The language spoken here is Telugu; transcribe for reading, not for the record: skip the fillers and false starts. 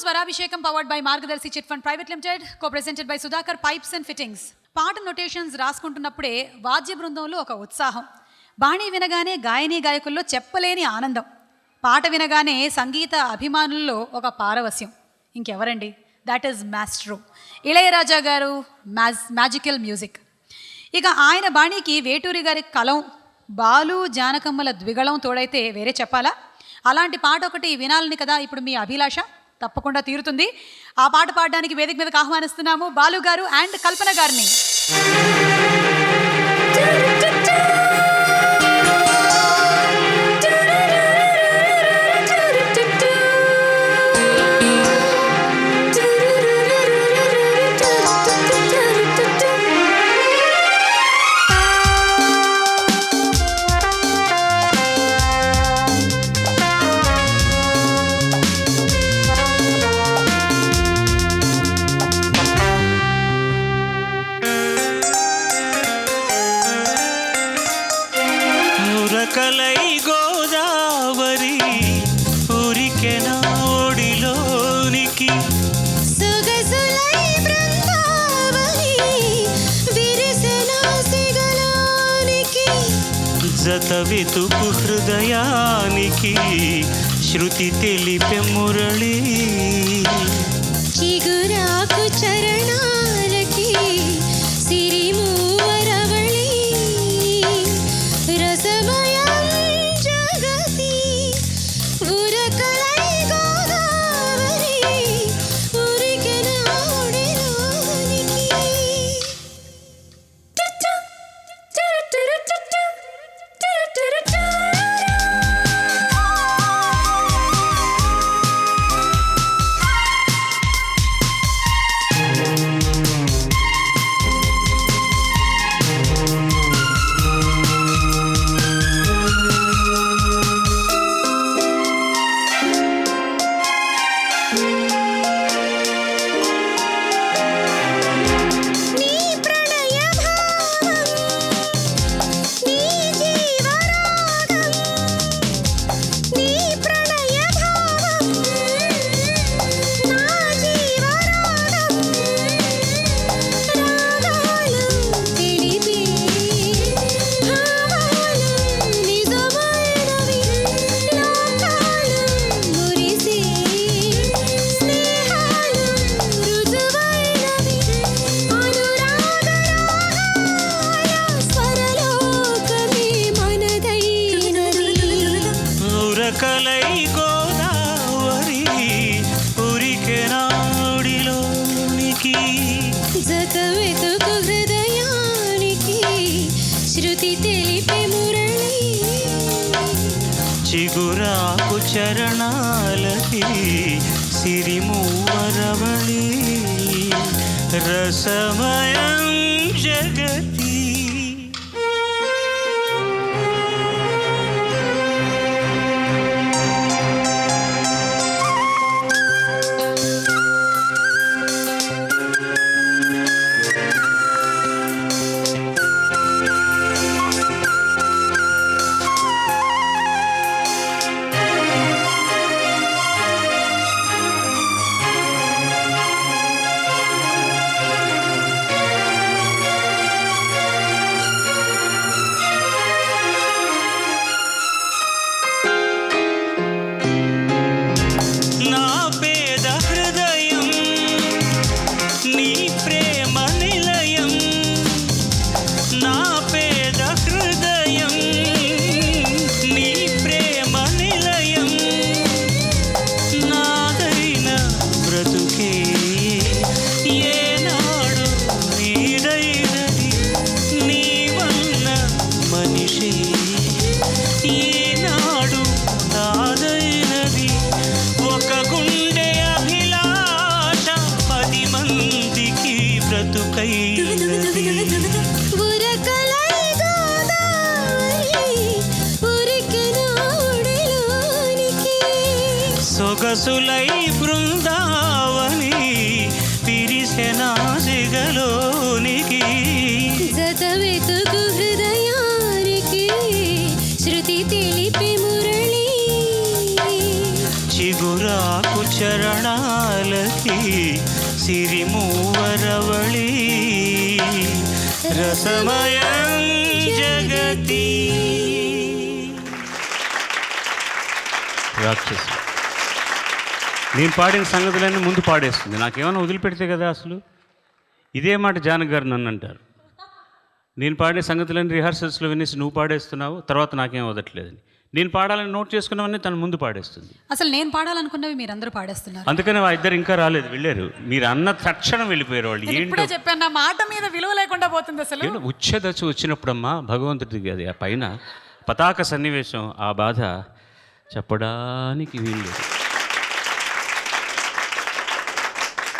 Swarabhishekam powered by Margadarsi chit fund private limited, co-presented by Sudhakar pipes and fittings. పాట నొటేషన్స్ రాసుకుంటున్నప్పుడే వాద్య బృందంలో ఒక ఉత్సాహం, బాణీ వినగానే గాయని గాయకుల్లో చెప్పలేని ఆనందం, పాట వినగానే సంగీత అభిమానుల్లో ఒక పారవస్యం. ఇంకెవరండి, దాట్ ఈజ్ మాస్ట్రో ఇళయరాజా గారు, మ్యాజికల్ మ్యూజిక్. ఇక ఆయన బాణీకి వేటూరి గారి కలం, బాలు జానకమ్మల ద్విగళం తోడైతే వేరే చెప్పాలా? అలాంటి పాట ఒకటి వినాలని కదా ఇప్పుడు మీ అభిలాష. తప్పకుండా తీరుతుంది. ఆ పాట పాడడానికి వేదిక మీదకి ఆహ్వానిస్తున్నాము బాలు గారు అండ్ కల్పన గారిని. కలై గోదావరి ఊరికెన ఓడిలోనికి, సుగసులై బృందావని విరిసెన సిగలోనికి, జత వెతుకు హృదయానికి శృతి తెలిపే మురళి, చిగురాకు చరణాలకి సిరిమూవరవళి, రసమయం జగతి ఉరకలై గోదావరి ఉరికెన ఓడిలోనికి. కలై గోదావరి ఊరికెన ఓడిలోనికి, జత వెతుకు హృదయానికి శృతి తెలిపే మురళి, చిగురాకు చరణాలకి సిరిమూవరవళి, రసమయం జగతి. సొగసులై బృందావని విరిసెన సిగలోనికి, జత వెతుకు హృదయానికి శృతి తెలిపే మురళి, చిగురాకు చరణ అందాలకి సిరిమూవరవళి రసమయం జగతి. రాక్షసి నేను పాడిన సంగతులన్నీ ముందు పాడేస్తుంది. నాకేమైనా వదిలిపెడితే కదా అసలు. ఇదే మాట జానకి గారు నన్ను అంటారు, నేను పాడే సంగతులన్నీ రిహార్సల్స్లో వినేసి నువ్వు పాడేస్తున్నావు, తర్వాత నాకేం వదట్లేదని. నేను పాడాలని నోట్ చేసుకున్నవన్నీ తను ముందు పాడేస్తుంది. అసలు నేను పాడాలనుకున్నవి మీరందరూ పాడేస్తున్నారు. అందుకని ఆ ఇద్దరు ఇంకా రాలేదు, వెళ్ళారు. మీరు అన్న తక్షణం వెళ్ళిపోయారు వాళ్ళు. ఇప్పుడే చెప్పాను, నా మాట మీద విలువ లేకుండా పోతుంది అసలు. ఏంటో ఉచ్ఛదశ వచ్చినప్పుడమ్మా భగవంతుడికి అది ఆ పైన పతాక సన్నివేశం, ఆ బాధ చెప్పడానికి వీల్లేదు.